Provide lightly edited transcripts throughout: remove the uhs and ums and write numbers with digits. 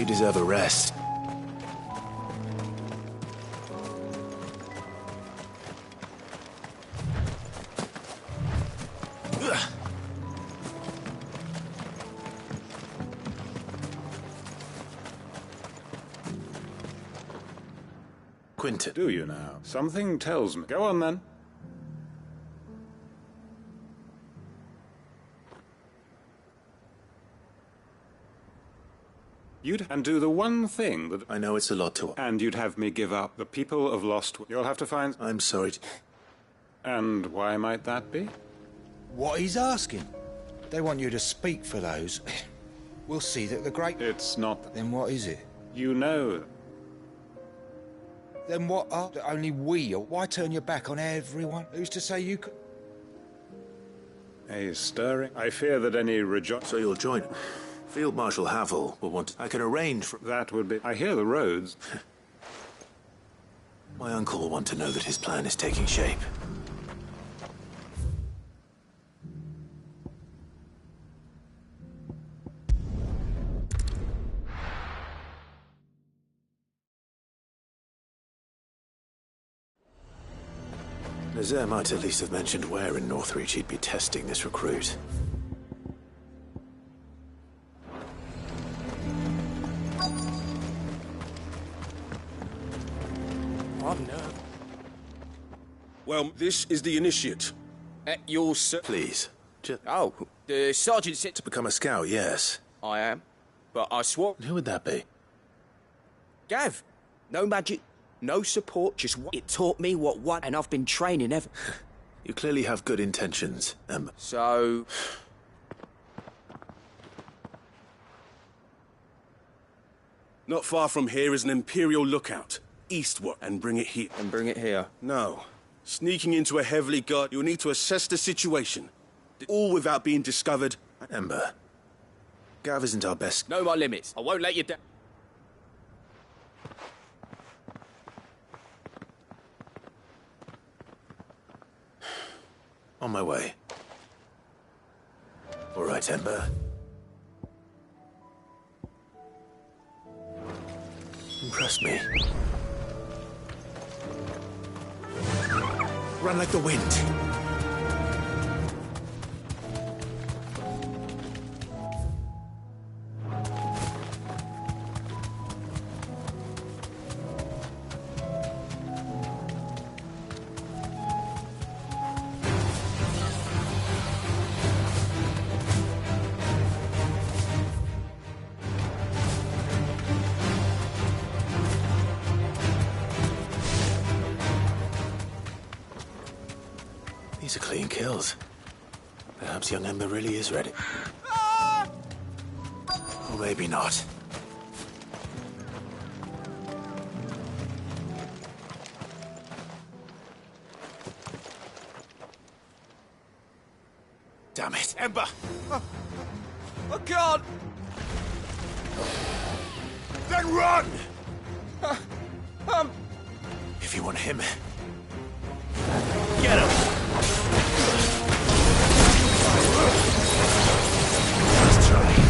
You deserve a rest. Quinton. Do you now? Something tells me. Go on then. And do the one thing that... I know it's a lot to... And you'd have me give up. The people of Lost... You'll have to find... I'm sorry. And why might that be? What he's asking. They want you to speak for those. We'll see that the great... It's not... Then what is it? You know... Then what are... Only we... Or why turn your back on everyone? Who's to say you could... A stirring... I fear that any So you'll join... Field Marshal Havel will want... I can arrange for... That would be... I hear the roads. My uncle will want to know that his plan is taking shape. Nazaire might at least have mentioned where in Northreach he'd be testing this recruit. Well, this is the initiate. You're Please. Oh, the sergeant said... To become a scout, yes. I am. But I swore... Who would that be? Gav. No magic, no support, just what... It taught me what and I've been training ever... You clearly have good intentions, Ember. So... Not far from here is an Imperial lookout. Eastward, and bring it here. And bring it here? No. Sneaking into a heavily guarded, you'll need to assess the situation. All without being discovered. Ember. Gav isn't our best... Know my limits. I won't let you down. On my way. All right, Ember. Impress me. Run like the wind. These are clean kills. Perhaps young Ember really is ready. Or maybe not. Damn it, Ember! I can't! Then run! If you want him, get him! Let's try.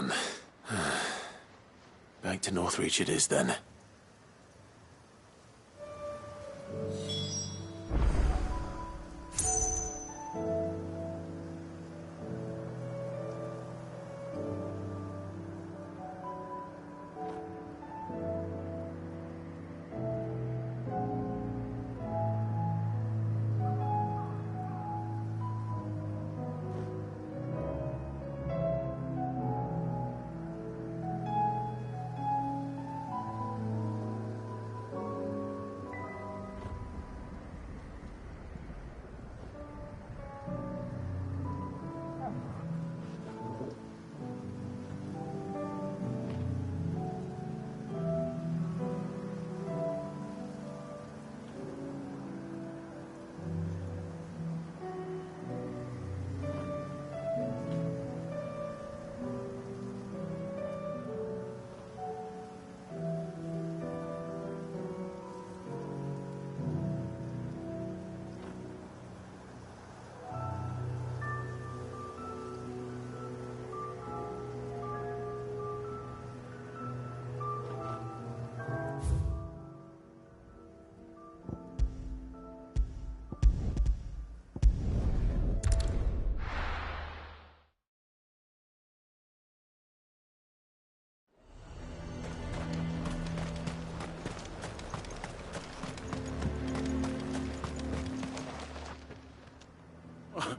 done. Back to Northreach it is, then.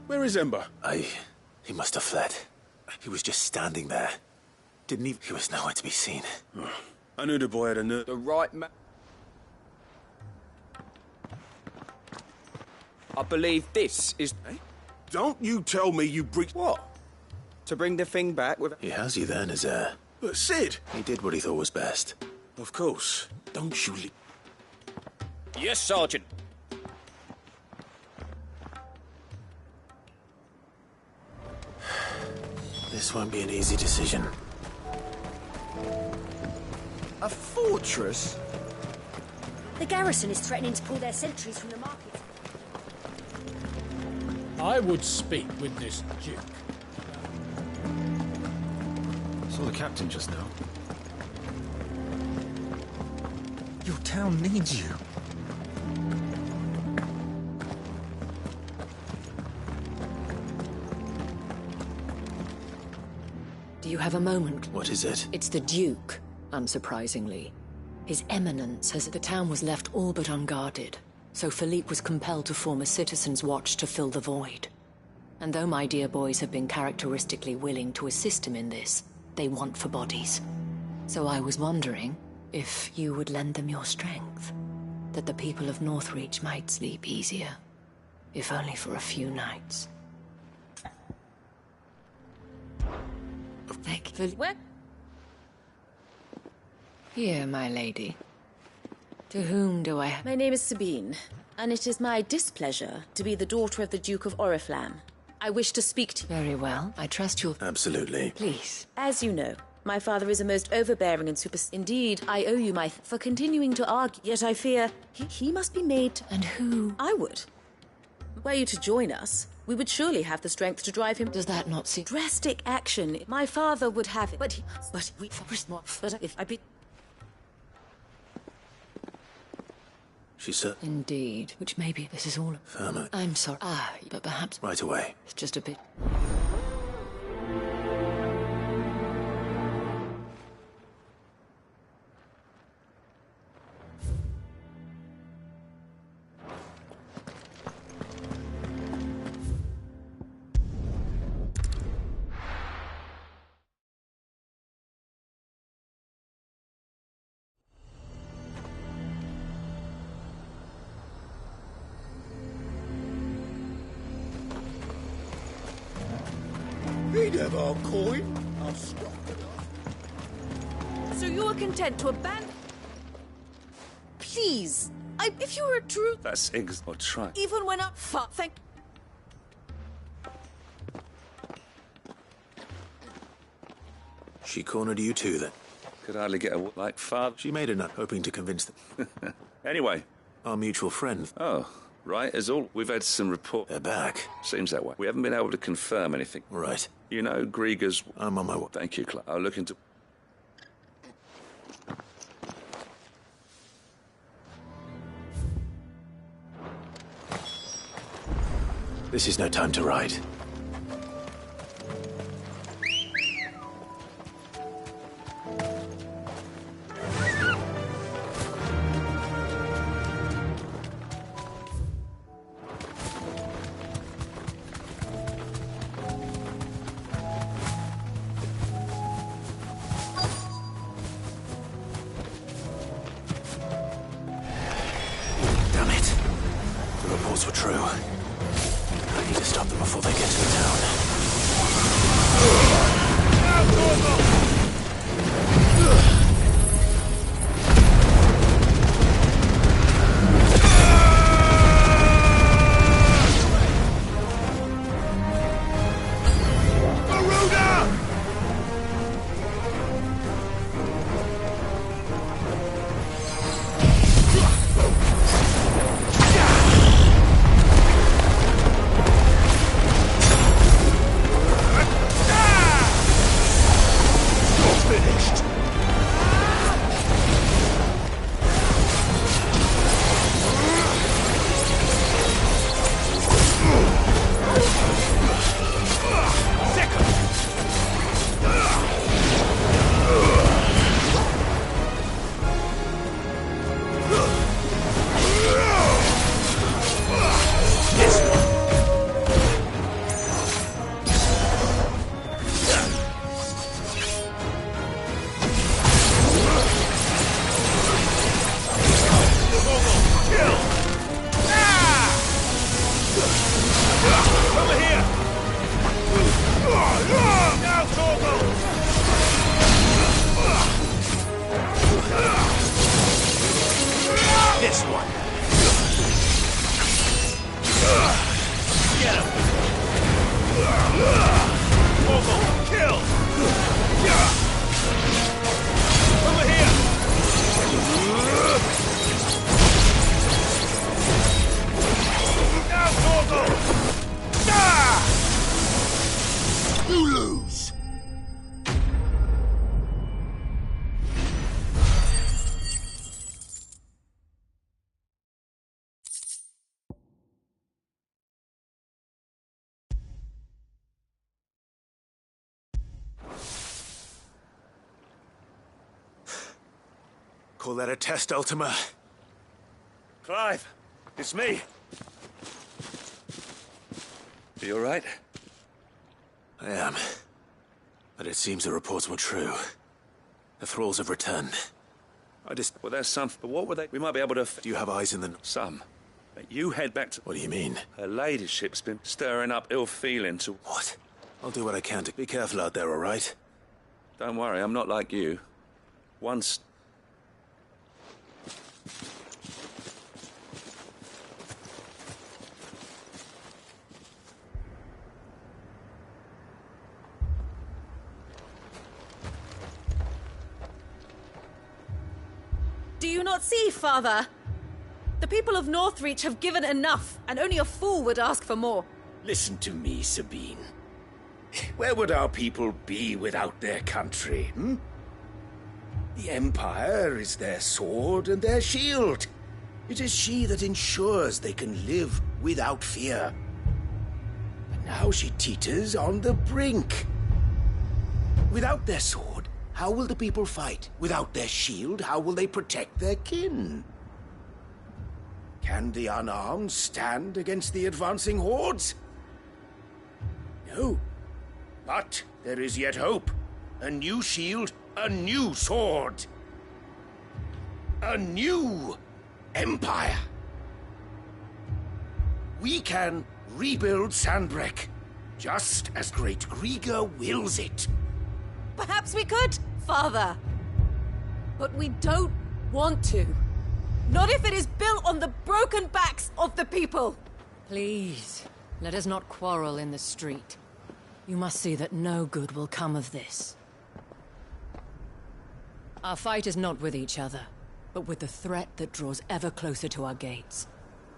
Where is Ember? He must have fled. He was just standing there. Didn't even... He was nowhere to be seen. I knew the boy had a nerve. The right man. I believe this is... Eh? Don't you tell me you breached... What? To bring the thing back with... He has you then, Nazaire. But Sid! He did what he thought was best. Of course. Don't you... Yes, Sergeant. This won't be an easy decision. A fortress? The garrison is threatening to pull their sentries from the market. I would speak with this Duke. Saw the captain just now. Your town needs you. Do you have a moment? What is it? It's the Duke, unsurprisingly. His Eminence says that the town was left all but unguarded, so Philippe was compelled to form a citizen's watch to fill the void. And though my dear boys have been characteristically willing to assist him in this, they want for bodies. So I was wondering if you would lend them your strength, that the people of Northreach might sleep easier, if only for a few nights. Where? Here, my lady. To whom do I... My name is Sabine, and it is my displeasure to be the daughter of the Duke of Oriflamme. I wish to speak to... Very well. I trust you'll... Absolutely. Please. As you know, my father is a most overbearing and Indeed, I owe you my... for continuing to argue, yet I fear he must be made... And who... I would. Were you to join us, we would surely have the strength to drive him... Does that not seem... Drastic action. My father would have it, but if I be... She said... Indeed. Which maybe this is all... Firmer. I'm sorry. But perhaps... Right away. It's just a bit... He'd have our coin. I'll stop it. So you are content to abandon... Please, if you were a true... That's or try. Even when I... Thank... She cornered you too, then? Could hardly get a like father. She made a nut, hoping to convince them. Anyway. Our mutual friend. Oh, right, as all. We've had some report. They're back. Seems that way. We haven't been able to confirm anything. Right. You know, Grieger's... I'm on my way. Thank you, Clive. I'll look into... This is no time to ride. Damn it. The reports were true. I need to stop them before they get to the town. This one. Get him. Kill. Over here. Now, Torgal. You lose. Call that a test, Ultima? Clive, it's me. Are you all right? I am. But it seems the reports were true. The thralls have returned. Well, there's some... But what were they? We might be able to... Do you have eyes in the... Some. But you head back to... What do you mean? Her ladyship's been stirring up ill feeling to... What? I'll do what I can to... Be careful out there, all right? Don't worry, I'm not like you. Once... Do you not see, Father? The people of Northreach have given enough, and only a fool would ask for more. Listen to me, Sabine. Where would our people be without their country, hmm? The Empire is their sword and their shield. It is she that ensures they can live without fear. But now she teeters on the brink. Without their sword, how will the people fight? Without their shield, how will they protect their kin? Can the unarmed stand against the advancing hordes? No. But there is yet hope. A new shield, a new sword. A new empire. We can rebuild Sandbreck, just as Great Grieger wills it. Perhaps we could, Father. But we don't want to. Not if it is built on the broken backs of the people. Please, let us not quarrel in the street. You must see that no good will come of this. Our fight is not with each other, but with the threat that draws ever closer to our gates.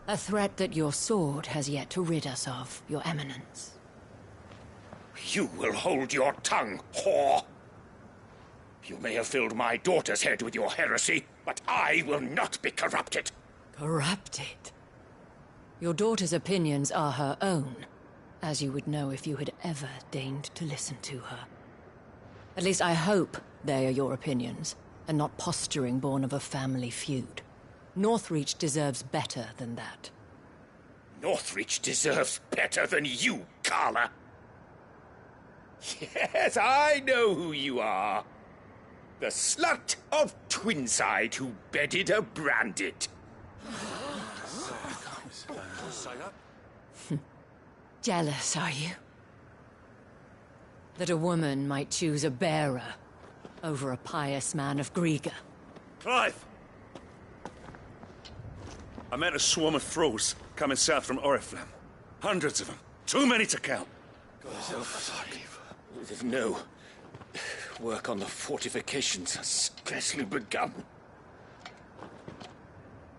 A threat that your sword has yet to rid us of, Your Eminence. You will hold your tongue, whore! You may have filled my daughter's head with your heresy, but I will not be corrupted! Corrupted? Your daughter's opinions are her own, as you would know if you had ever deigned to listen to her. At least I hope they are your opinions, and not posturing born of a family feud. Northreach deserves better than that. Northreach deserves better than you, Carla! Yes, I know who you are. The slut of Twinside who bedded a branded. Jealous, are you? That a woman might choose a bearer over a pious man of Griega. Clive! I met a swarm of thralls coming south from Oriflamme. Hundreds of them. Too many to count. No. Work on the fortifications has scarcely begun.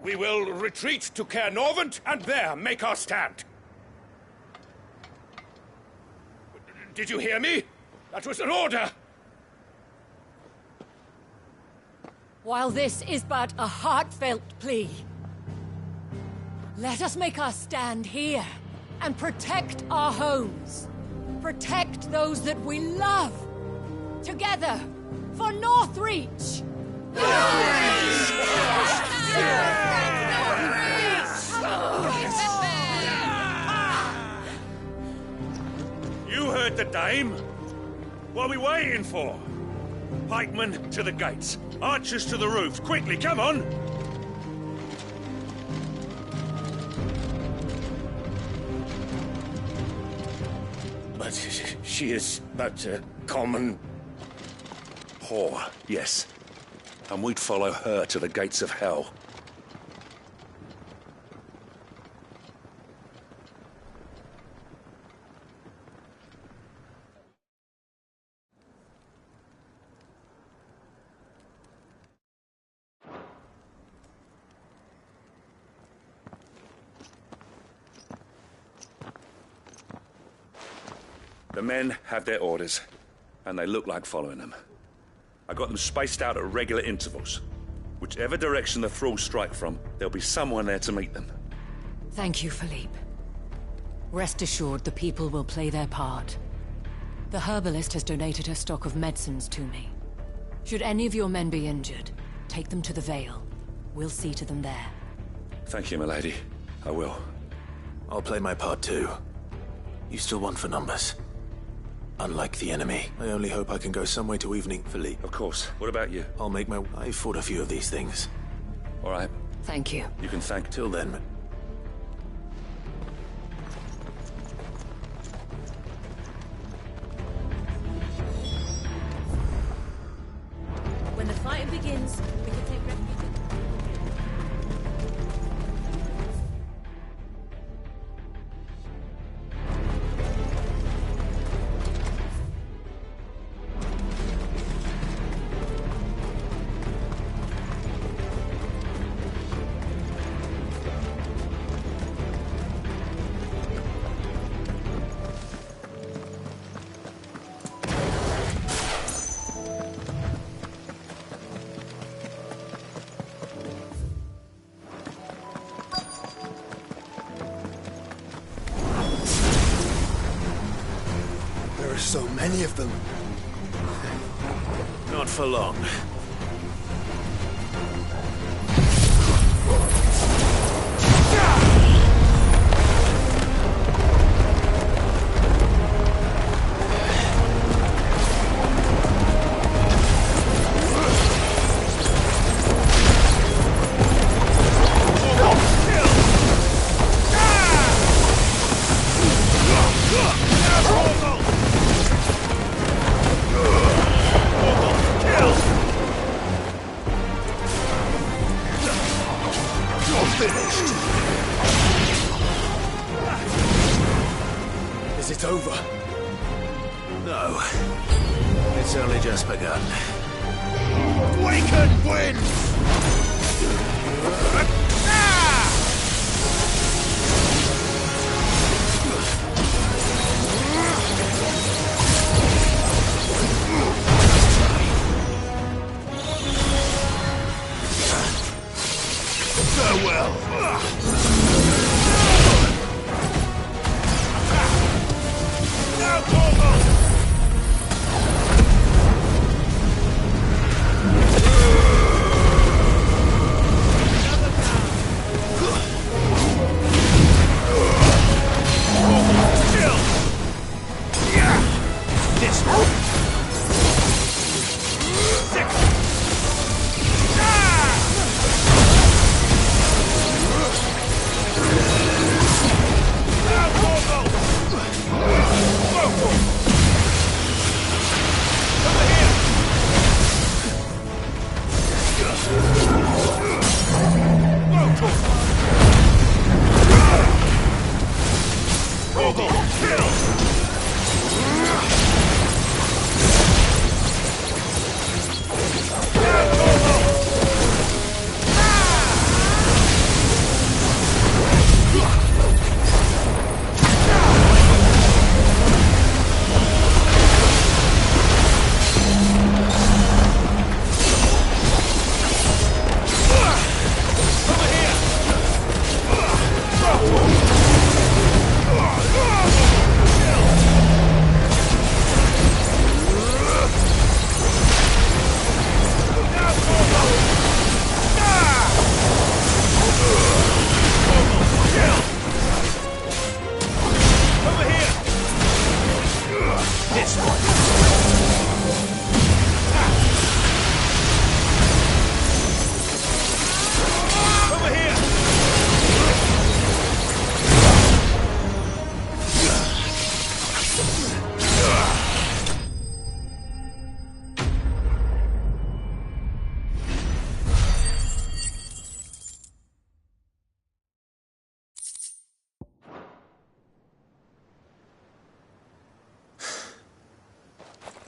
We will retreat to Caernarvon and there make our stand. Did you hear me? That was an order! While this is but a heartfelt plea, let us make our stand here and protect our homes. Protect those that we love. Together, for Northreach! You heard the dame. What are we waiting for? Pikemen to the gates. Archers to the roofs. Quickly, come on! But she is but a common... Whore, yes. And we'd follow her to the gates of hell. The men have their orders, and they look like following them. I got them spaced out at regular intervals. Whichever direction the thralls strike from, there'll be someone there to meet them. Thank you, Philippe. Rest assured the people will play their part. The herbalist has donated her stock of medicines to me. Should any of your men be injured, take them to the Vale. We'll see to them there. Thank you, milady. I will. I'll play my part too. You still want for numbers. Unlike the enemy, I only hope I can go some way to evening, Philippe. Of course. What about you? I'll make my... I've fought a few of these things. All right. Thank you. You can thank... Till then... When the fighting begins, we can take refuge in... So many of them. Not for long. Is it over? No. It's only just begun. We can win!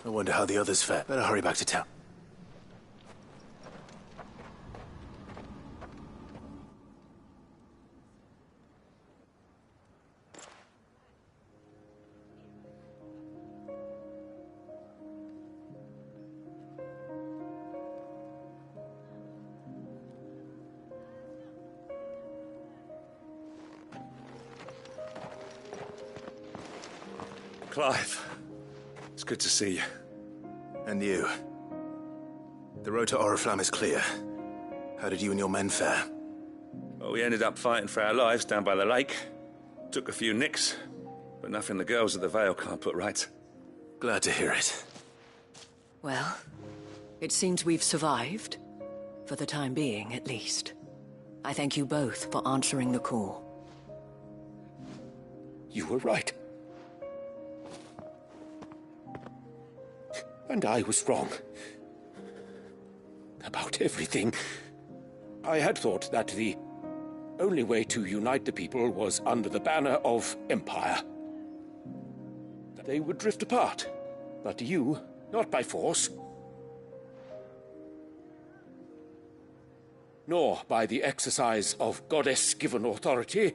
I wonder how the others fare. Better hurry back to town. Clive, it's good to see you. And you. The road to Oriflamme is clear. How did you and your men fare? Well, we ended up fighting for our lives down by the lake. Took a few nicks, but nothing the girls at the Vale can't put right. Glad to hear it. Well, it seems we've survived. For the time being, at least. I thank you both for answering the call. You were right. And I was wrong. About everything. I had thought that the only way to unite the people was under the banner of Empire. That they would drift apart. But you, not by force, nor by the exercise of goddess-given authority,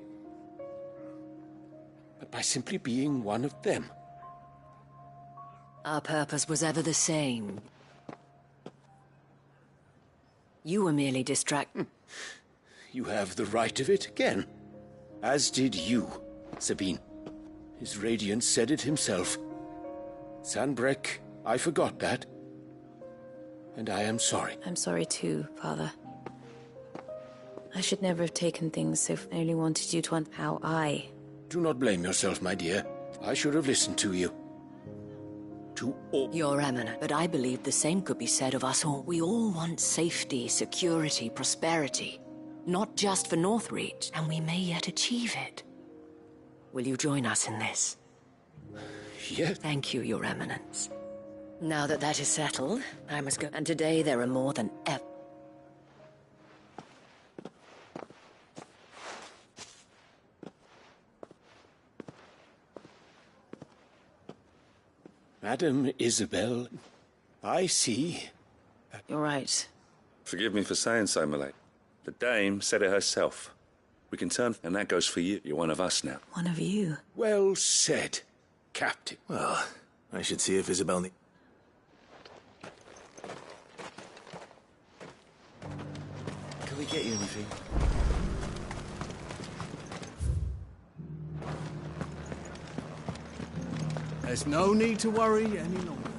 but by simply being one of them. Our purpose was ever the same. You were merely distracted. You have the right of it again. As did you, Sabine. His Radiance said it himself. Sanbreque, I forgot that. And I am sorry. I'm sorry too, Father. I should never have taken things so I only wanted you to understand how I... Do not blame yourself, my dear. I should have listened to you. To all... You're eminent, but I believe the same could be said of us all. We all want safety, security, prosperity. Not just for Northreach, and we may yet achieve it. Will you join us in this? Yes. Thank you, Your Eminence. Now that that is settled, I must go. And today there are more than ever. Madam Isabel, I see. You're right. Forgive me for saying so, my lady. The dame said it herself. We can turn, and that goes for you. You're one of us now. One of you. Well said, Captain. Well, I should see if Isabel Can we get you anything? There's no need to worry any longer.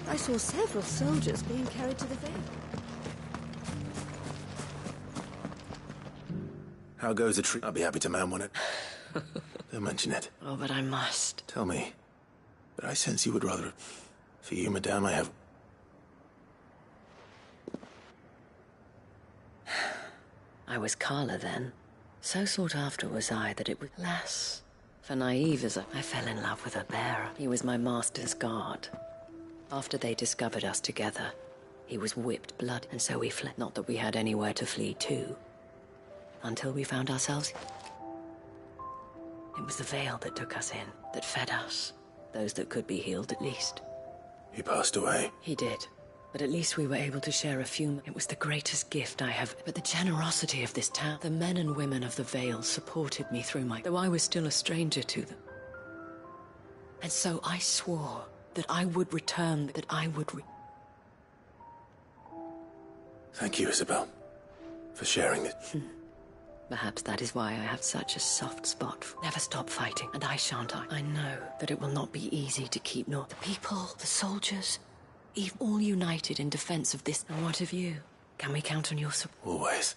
I saw several soldiers being carried to the Vale. How goes the tree? I'll be happy to man one it. Don't mention it. Oh, but I must. Tell me. But I sense you would rather... For you, madame, I have... I was Carla then. So sought after was I that it was... Alas, for naive as I fell in love with a bearer. He was my master's guard. After they discovered us together, he was whipped blood, and so we fled. Not that we had anywhere to flee to. Until we found ourselves... It was the Vale that took us in, that fed us. Those that could be healed, at least. He passed away. He did. But at least we were able to share a few... It was the greatest gift I have... But the generosity of this town... The men and women of the Vale supported me through my... Though I was still a stranger to them. And so I swore that I would return, that I would... Thank you, Isabel, for sharing it. Perhaps that is why I have such a soft spot. Never stop fighting, and I shan't. I know that it will not be easy to keep North. The people, the soldiers, all united in defense of this. And what of you? Can we count on your support? Always.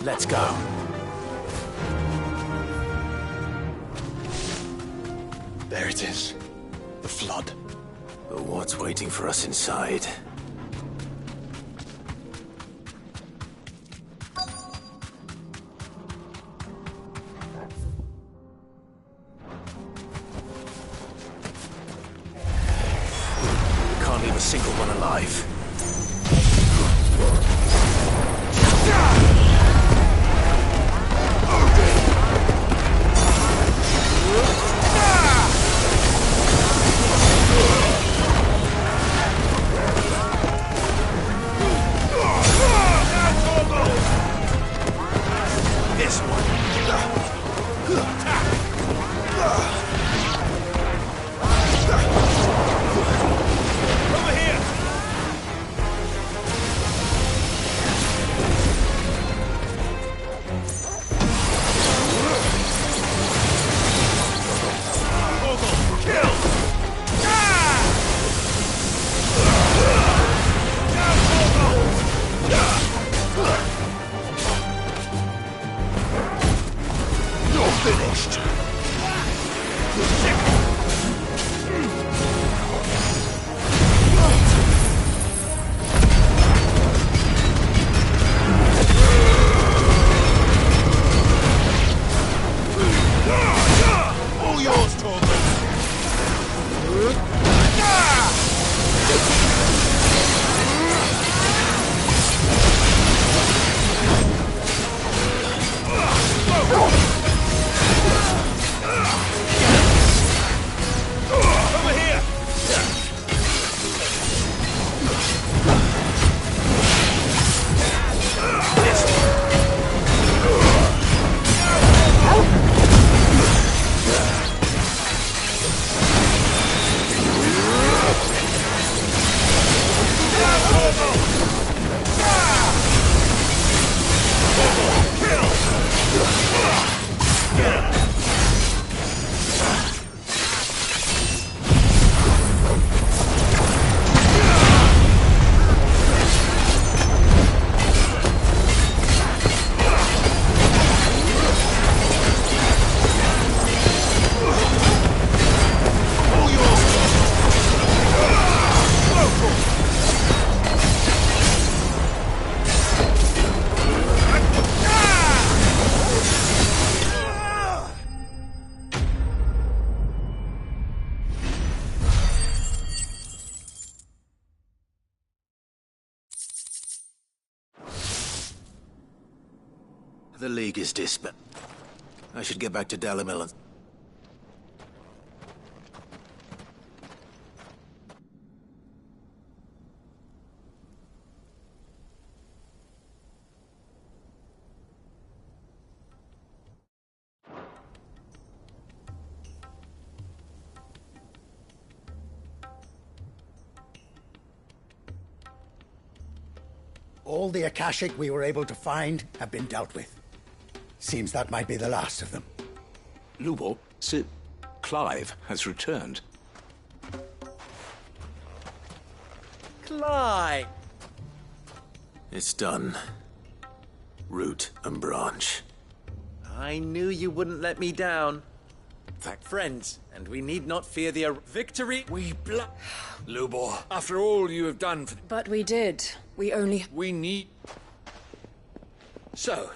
Let's go. There it is. The flood. But what's waiting for us inside? We can't leave a single one alive. The League is disbanded. I should get back to Dalimil and... All the Akashic we were able to find have been dealt with. Seems that might be the last of them. Lubo, Sir Clive has returned. Clive! It's done. Root and branch. I knew you wouldn't let me down. Friends, and we need not fear the victory. Lubo, after all you have done for... But we did. We only... We need... So,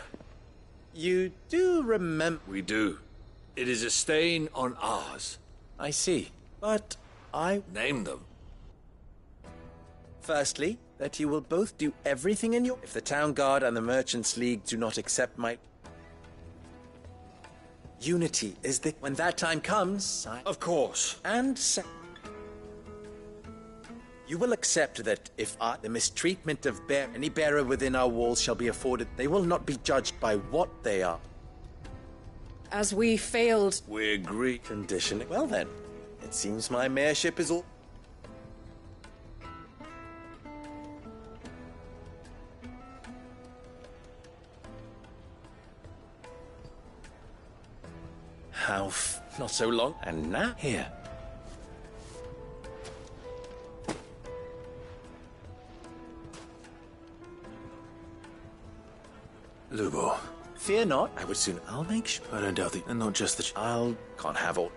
you do remember... We do. It is a stain on ours. I see. But I... Name them. Firstly, that you will both do everything in your... If the Town Guard and the Merchants League do not accept my... Unity is the... When that time comes, Of course. And you will accept that if the mistreatment of any bearer within our walls shall be afforded, they will not be judged by what they are. As we failed... We agree. Conditioning. Well then, it seems my mayorship is all... Not so long, and now... Here. Lubo. Fear not, I would soon... I'll make sure. I don't doubt that. And not just that. Can't have all...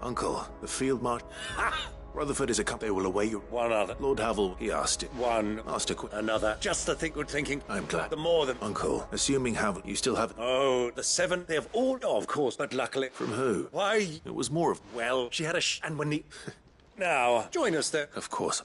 Uncle, the field march... Rutherford is a cup. They will await you. One other. Lord Havel, he asked it. One. Asked a quick... Another. Just the thing good thinking. I'm glad. The more than... Uncle, assuming Havel, you still have... Oh, the seven. They have all... Oh, of course, but luckily... From who? Why? It was more of... Well, she had a and when the... Now, join us there. Of course.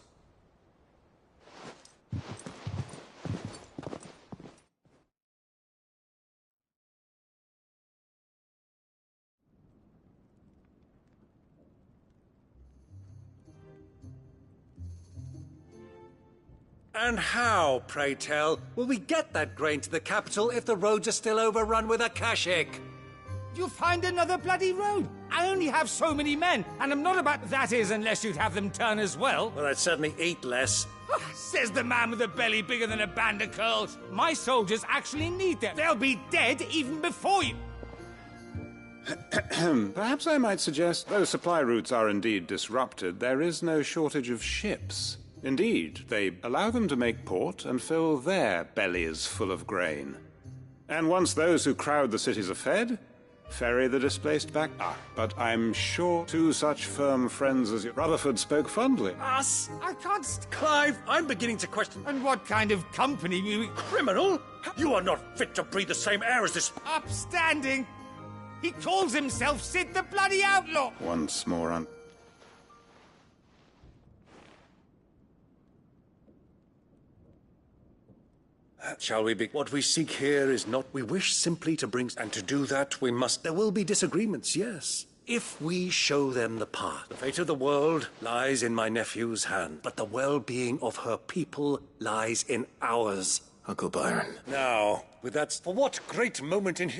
And how, pray tell, will we get that grain to the capital if the roads are still overrun with Akashic? You find another bloody road. I only have so many men, and I'm not about that is unless you'd have them turn as well. Well, I'd certainly eat less. Says the man with a belly bigger than a band of curls. My soldiers actually need them. They'll be dead even before you. Perhaps I might suggest, though supply routes are indeed disrupted, there is no shortage of ships. Indeed, they allow them to make port and fill their bellies full of grain. And once those who crowd the cities are fed, ferry the displaced back. But I'm sure two such firm friends as you... Rutherford spoke fondly. Us? I can't... Clive, I'm beginning to question... And what kind of company we... Criminal? You are not fit to breathe the same air as this... Upstanding! He calls himself Sid the bloody outlaw! Once more on... Shall we be? What we seek here is not... We wish simply to bring... And to do that, we must... There will be disagreements, yes. If we show them the path, the fate of the world lies in my nephew's hand, but the well-being of her people lies in ours. Uncle Byron. Now, with that, for what great moment in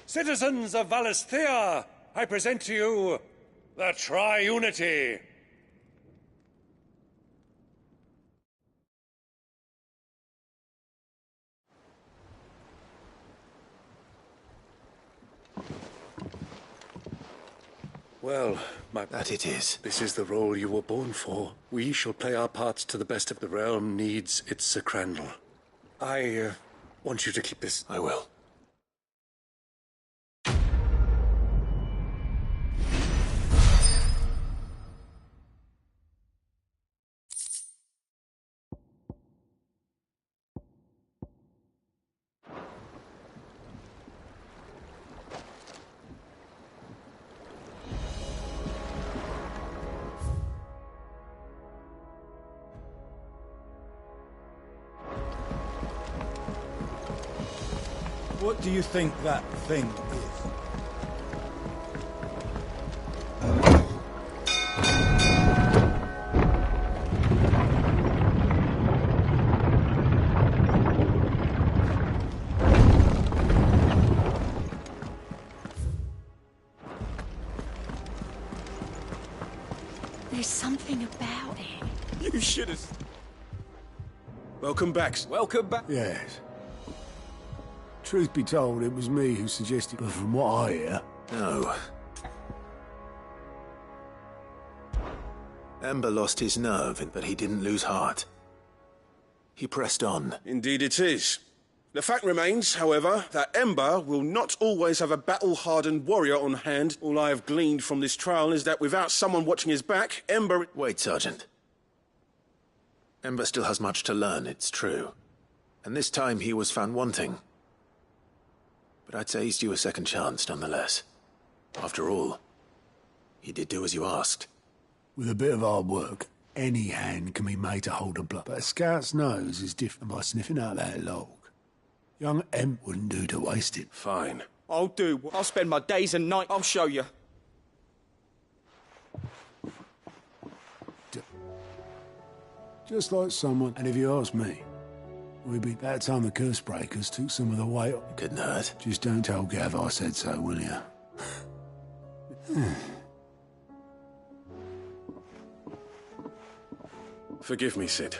Citizens of Valisthea, I present to you the Tri-Unity. Well, That it is. This is the role you were born for. We shall play our parts to the best of the realm needs its Sir Crandall. I want you to keep this. I will. What do you think that thing is? There's something about it. You should have. Welcome back. Welcome back. Yes. Truth be told, it was me who suggested, but from what I hear... No. Ember lost his nerve, but he didn't lose heart. He pressed on. Indeed it is. The fact remains, however, that Ember will not always have a battle-hardened warrior on hand. All I have gleaned from this trial is that without someone watching his back, Ember... Wait, Sergeant. Ember still has much to learn, it's true. And this time he was found wanting. But I'd say he's due a second chance, nonetheless. After all, he did do as you asked. With a bit of hard work, any hand can be made to hold a blood. But a scout's nose is different by sniffing out that log. Young Emp wouldn't do to waste it. Fine. I'll do. I'll spend my days and nights. I'll show you. Just like someone, and if you ask me, we'd be that time the curse breakers took some of the weight off. Couldn't hurt. Just don't tell Gav I said so, will you? Forgive me, Sid.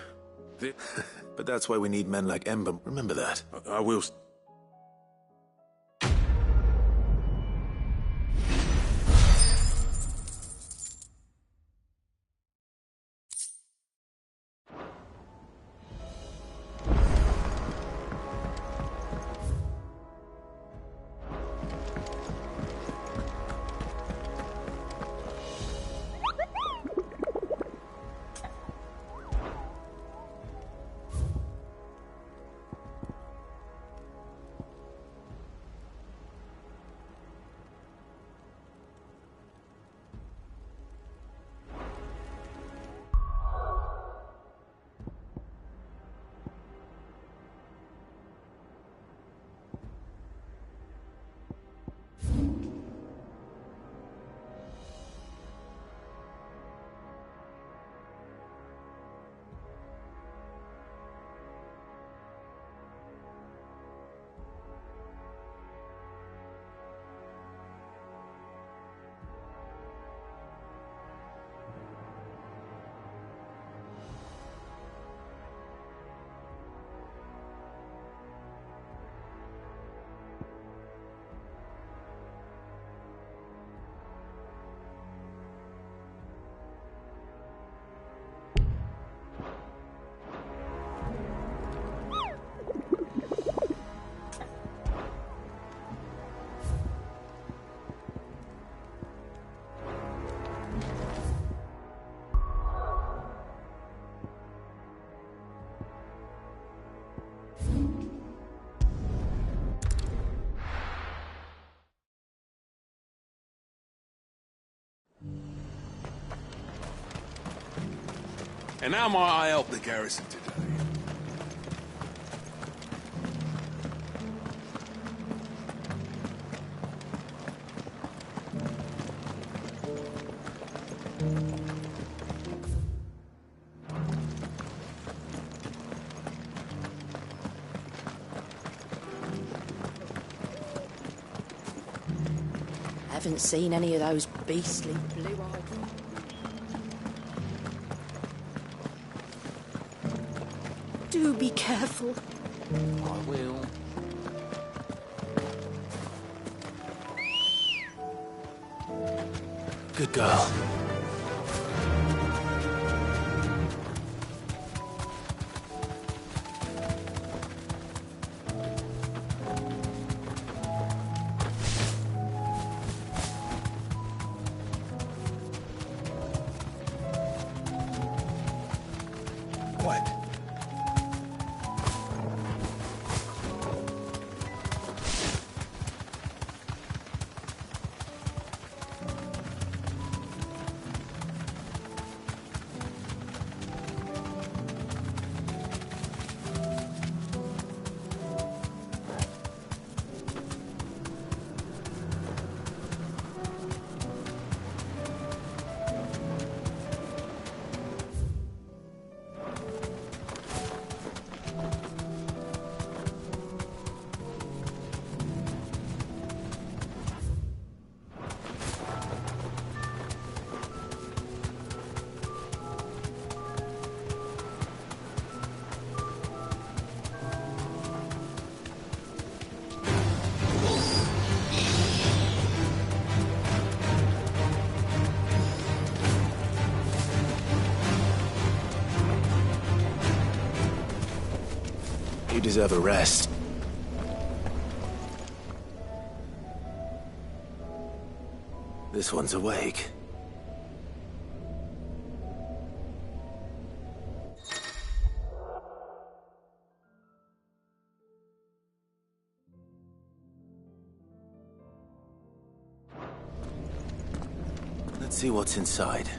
But that's why we need men like Ember. Remember that. I will... And how might I help the garrison today? Haven't seen any of those beastly blue-eyed... Do be careful. I will. Good girl. Quiet. You deserve a rest. This one's awake. Let's see what's inside.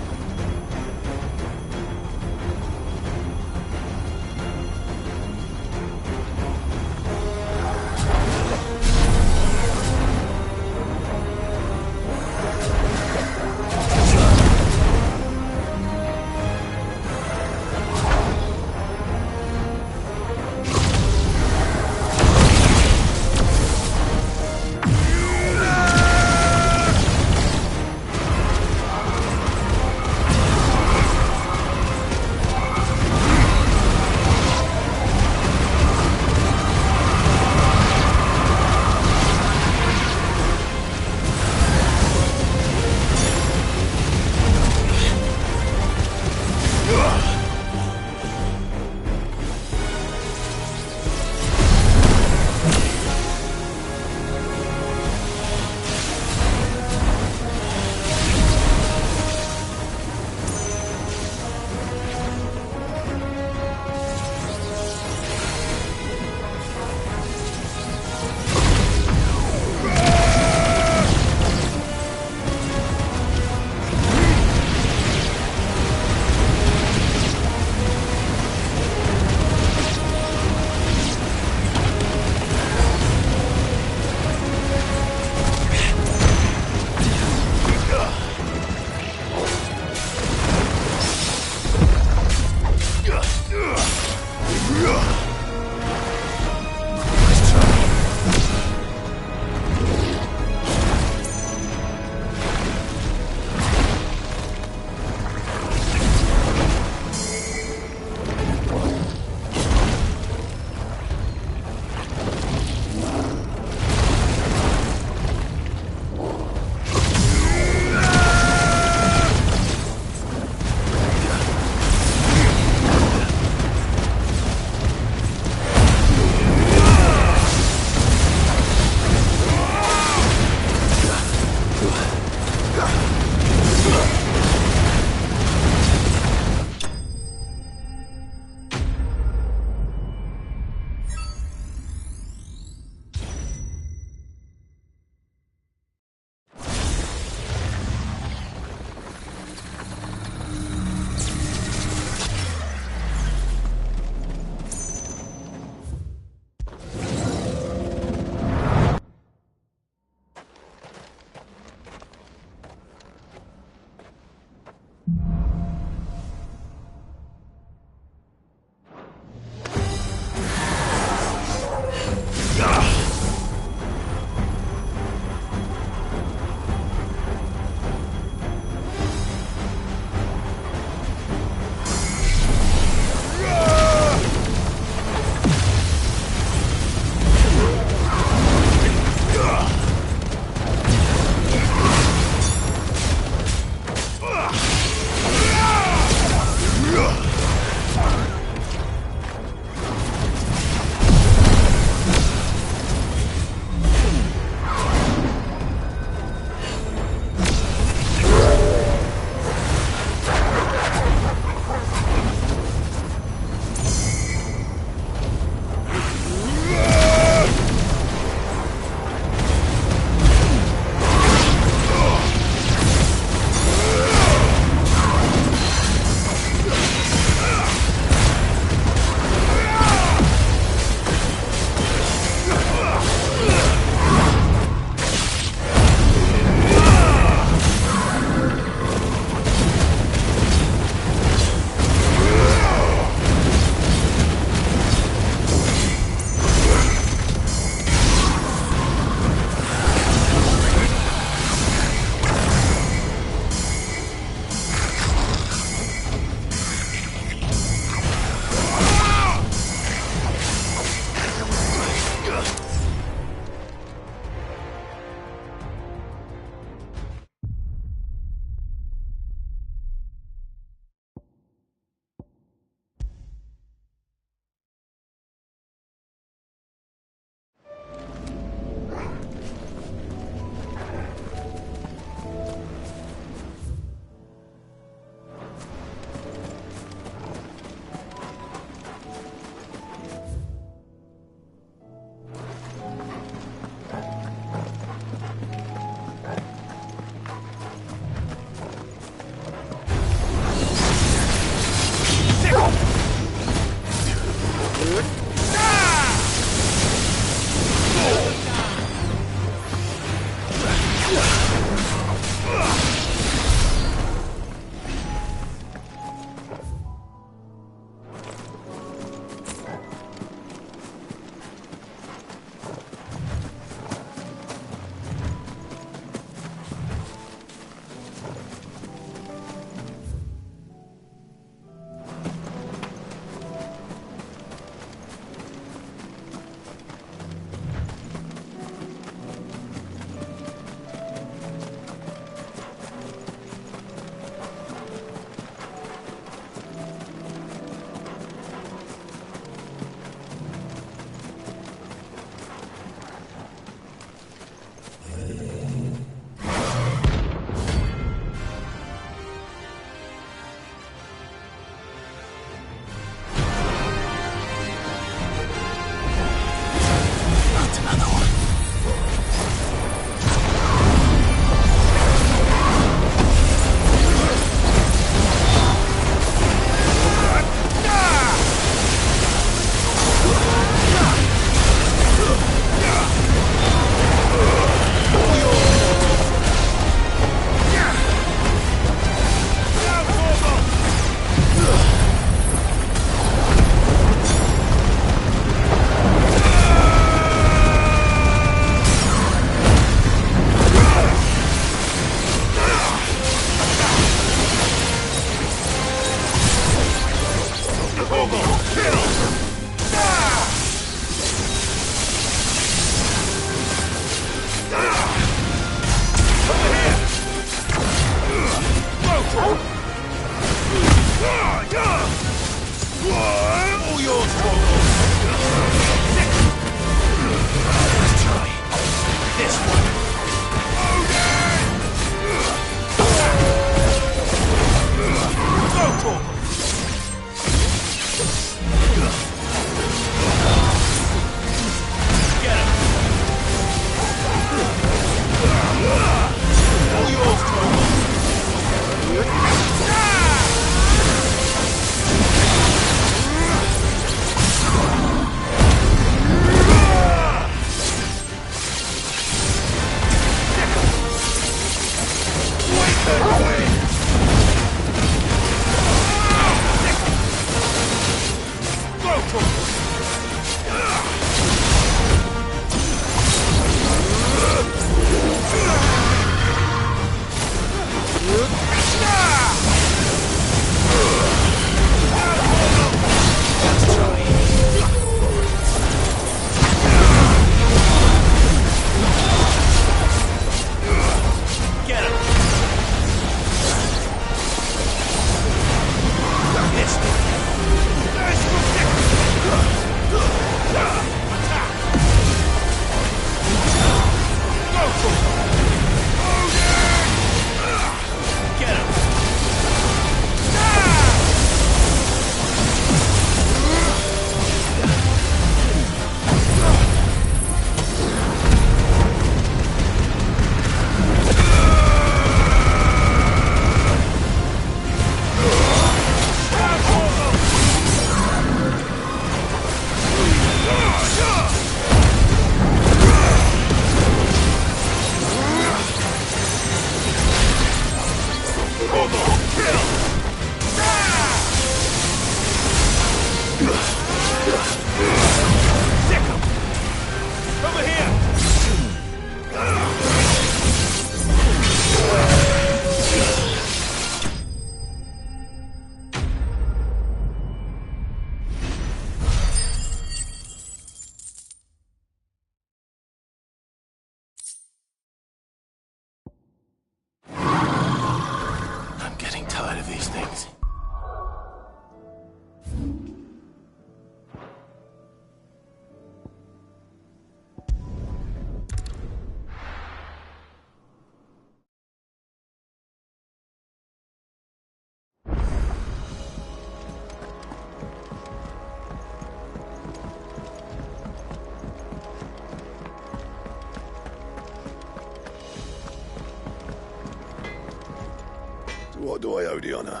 So what do I owe the honour?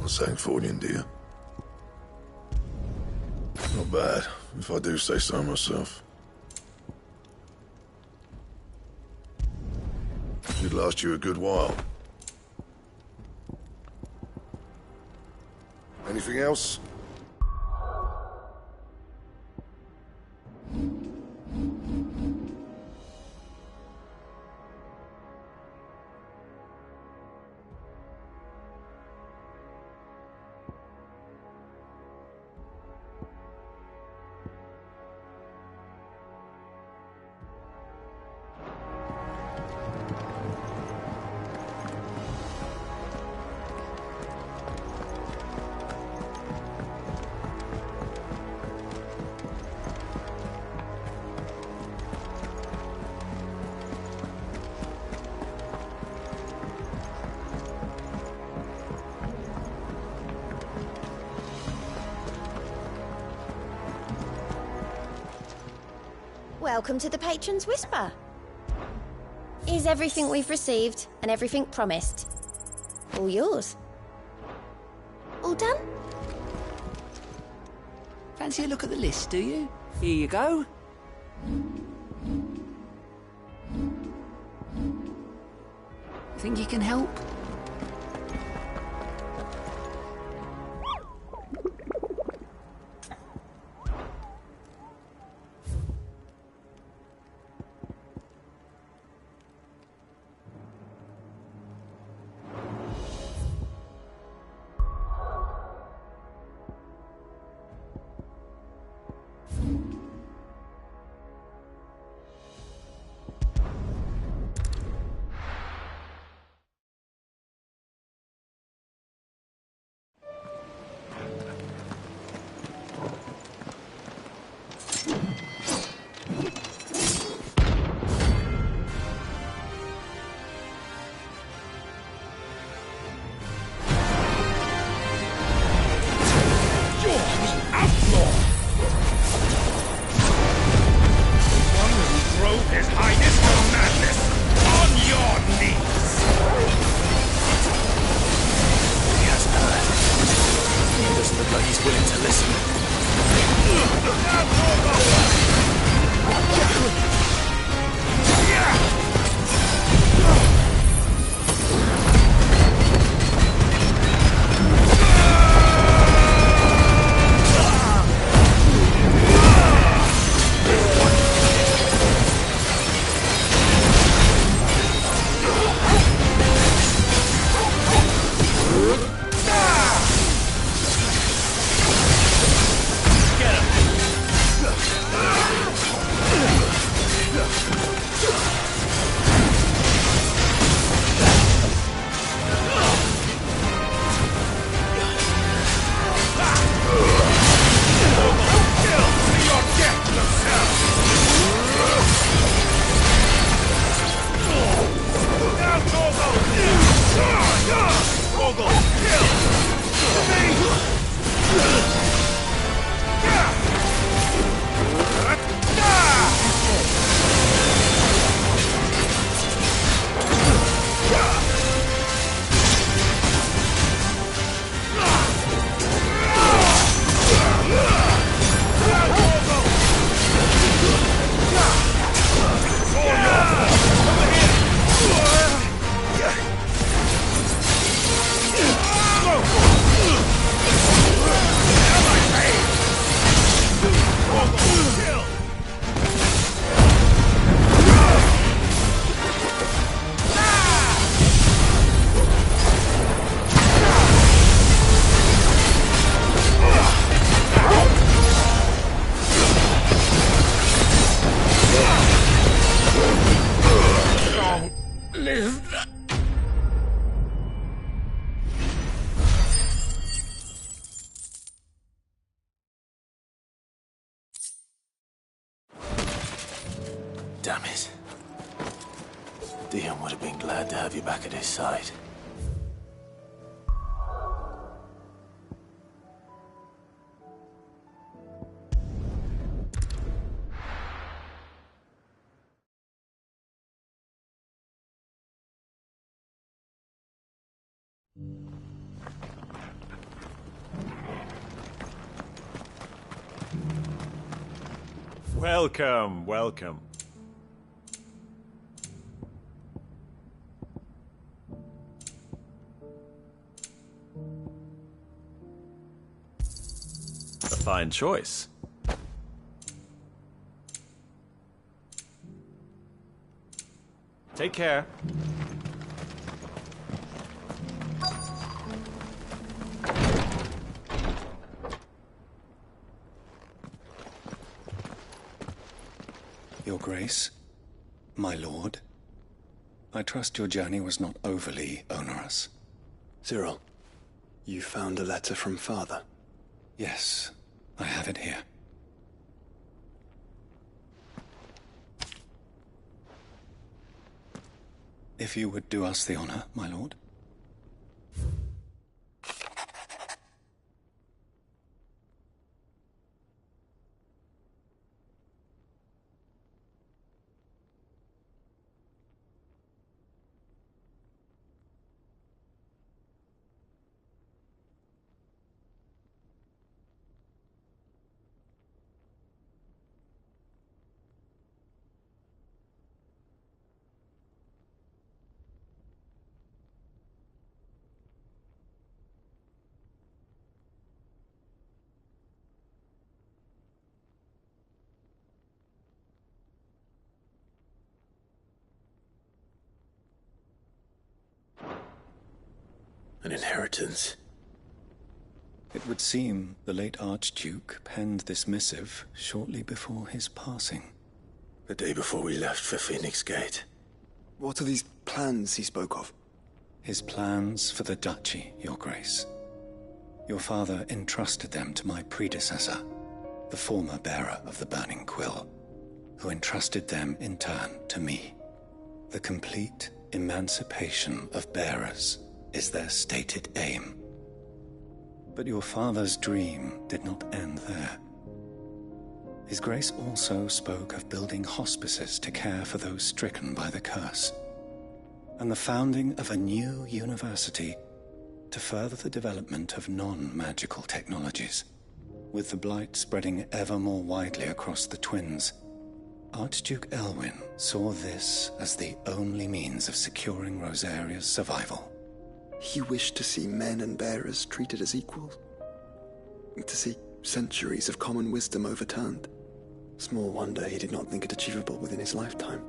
Not saying Fordian, do you? Not bad, if I do say so myself. Should last you a good while. Anything else? Welcome to the Patron's Whisper. Is everything we've received and everything promised all yours? All done? Fancy a look at the list, do you? Here you go. Think you can help? Damn it. Dion would have been glad to have you back at his side. Welcome, welcome. A fine choice. Take care. Your Grace, my lord, I trust your journey was not overly onerous. Cyril, you found a letter from Father? Yes, I have it here. If you would do us the honor, my lord. An inheritance. It would seem the late Archduke penned this missive shortly before his passing. The day before we left for Phoenix Gate. What are these plans he spoke of? His plans for the duchy, Your Grace. Your father entrusted them to my predecessor, the former bearer of the Burning Quill, who entrusted them in turn to me. The complete emancipation of bearers is their stated aim. But your father's dream did not end there. His Grace also spoke of building hospices to care for those stricken by the curse, and the founding of a new university to further the development of non-magical technologies. With the blight spreading ever more widely across the twins, Archduke Elwyn saw this as the only means of securing Rosaria's survival. He wished to see men and bearers treated as equals. To see centuries of common wisdom overturned. Small wonder he did not think it achievable within his lifetime.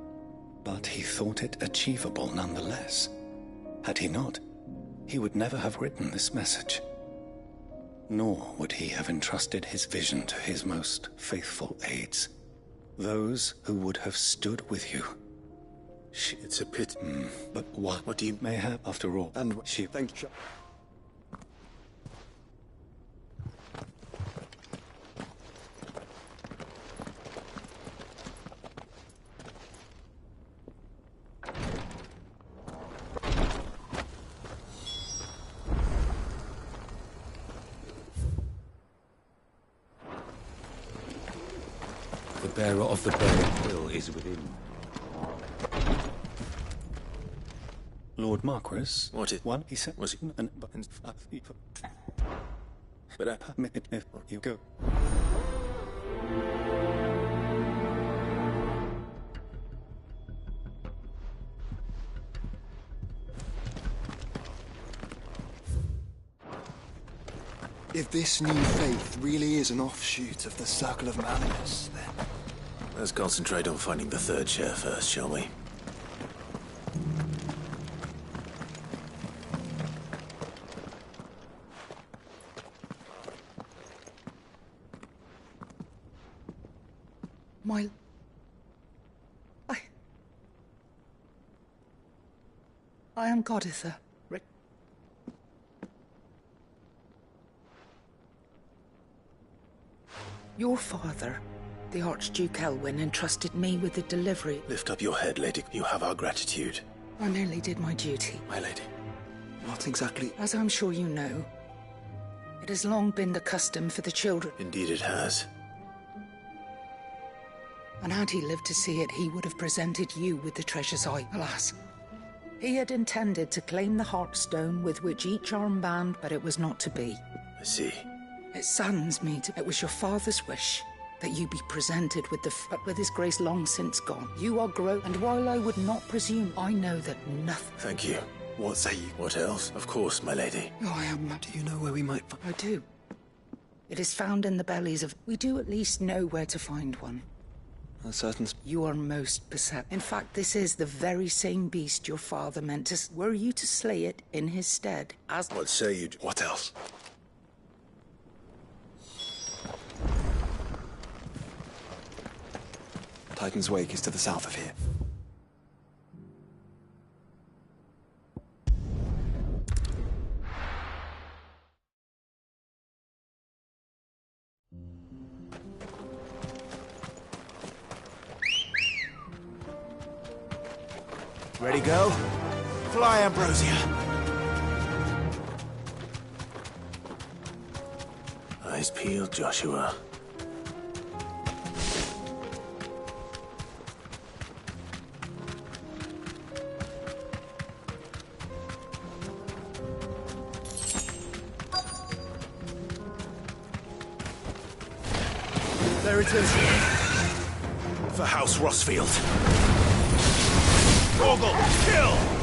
But he thought it achievable nonetheless. Had he not, he would never have written this message. Nor would he have entrusted his vision to his most faithful aides. Those who would have stood with you. It's a pity. But what do you may have, after all? And thank you. The bearer of the Burning Quill is within. Lord Marquis? What it? One, he said. Was it? But if you go. If this new faith really is an offshoot of the Circle of Malleus, then... Let's concentrate on finding the third chair first, shall we? I am Godditha. Your father, the Archduke Elwyn, entrusted me with the delivery. Lift up your head, lady. You have our gratitude. I merely did my duty. My lady, what exactly... As I'm sure you know, it has long been the custom for the children. Indeed it has. And had he lived to see it, he would have presented you with the treasure's eye. Alas, He had intended to claim the Heartstone with which each arm bound, but it was not to be. I see. It saddens me to... It was your father's wish that you be presented with but with his grace long since gone. You are and while I would not presume, I know that nothing... Thank you. What say you? What else? Of course, my lady. Oh, I am... Do you know where we might find... I do. It is found in the bellies of... We do at least know where to find one. A certain... You are most perceptive. In fact, this is the very same beast your father meant to... Were you to slay it in his stead, as... What say you? What else? Titan's Wake is to the south of here. Ready, go? Fly, Ambrosia. Eyes peeled, Joshua. There it is. For House Rossfield. Ogle, kill!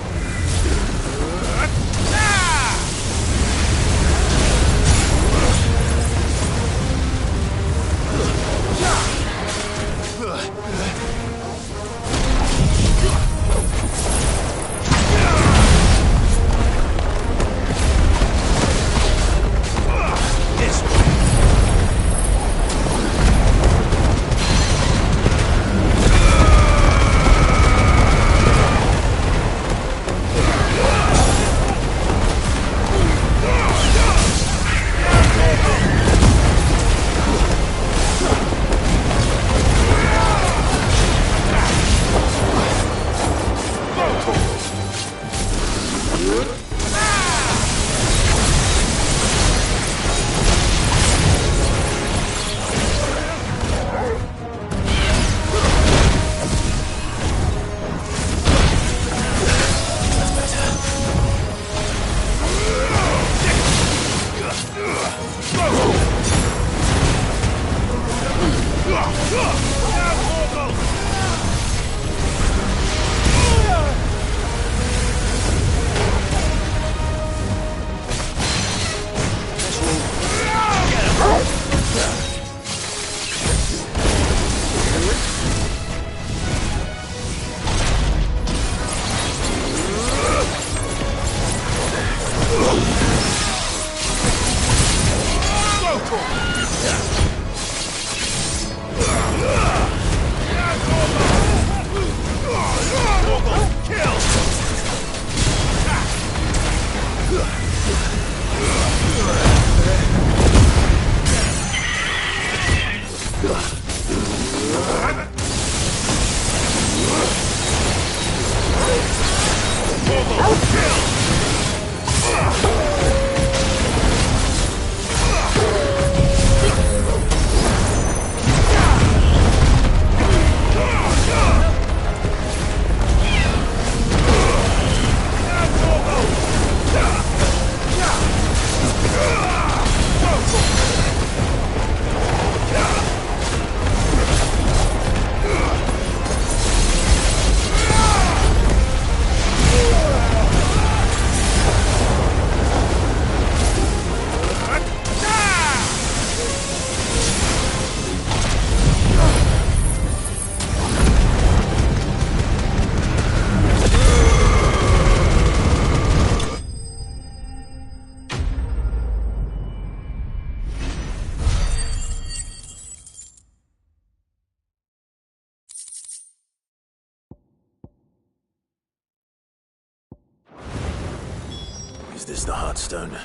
Is this the Heartstone?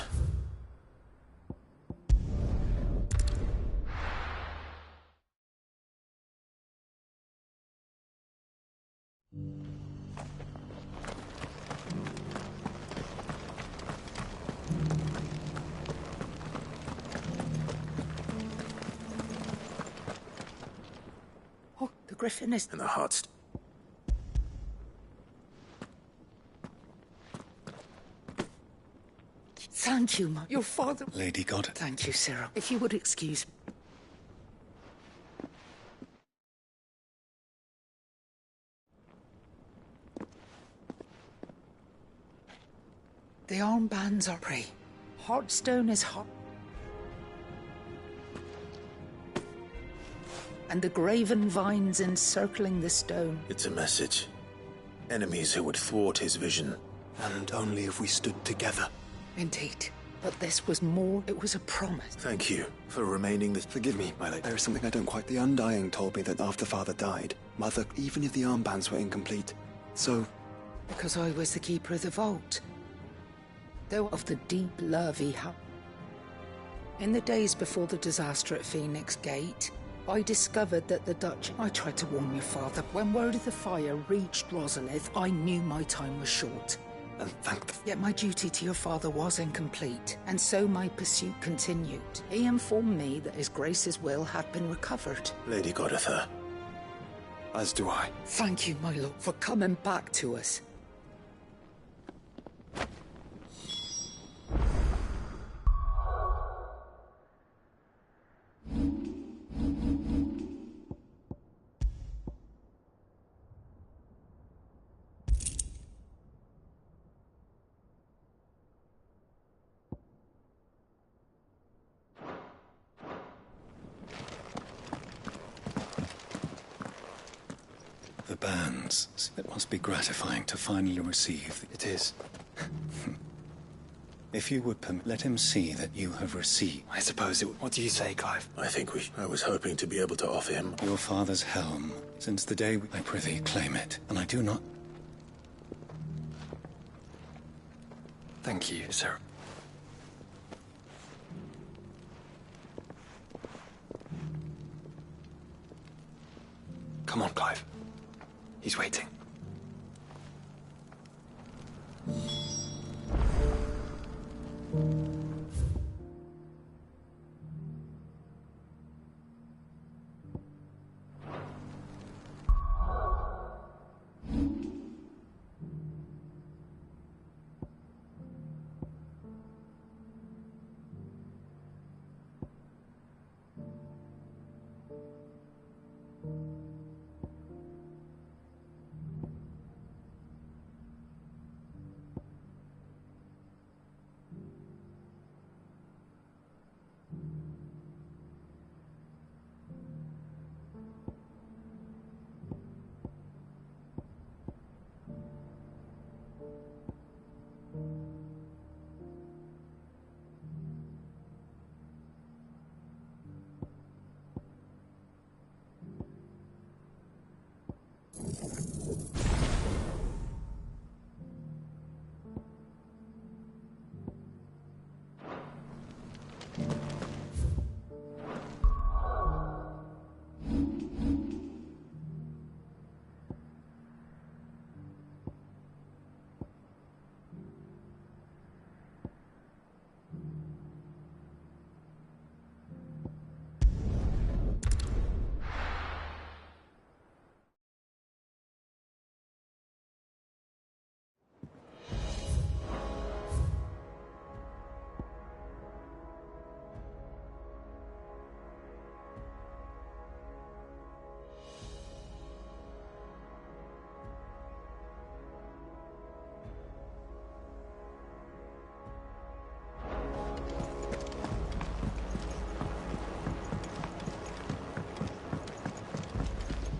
Oh, the griffin is... And the Heartstone. Thank you, your father... Lady Goddard. Thank you, Cyril. If you would excuse me. The armbands are pretty. Heartstone is hot. And the graven vines encircling the stone. It's a message. Enemies who would thwart his vision. And only if we stood together. Indeed. But this was more. It was a promise. Thank you for remaining the... Forgive me, my lady. There is something I don't quite... The Undying told me that after Father died, Mother, even if the armbands were incomplete, so... Because I was the keeper of the vault. Though of the deep love he had. In the days before the disaster at Phoenix Gate, I discovered that the Dutch... I tried to warn your father. When word of the fire reached Rosalith, I knew my time was short. And Yet my duty to your father was incomplete, and so my pursuit continued. He informed me that His Grace's will had been recovered. Lady Goditha. As do I. Thank you, my lord, for coming back to us. The bands. It must be gratifying to finally receive. It is. If you would let him see that you have received. I suppose it... What do you say, Clive? I was hoping to be able to offer him... Your father's helm. Since the day I prithee claim it, and I do not... Thank you, sir. Come on, Clive. He's waiting.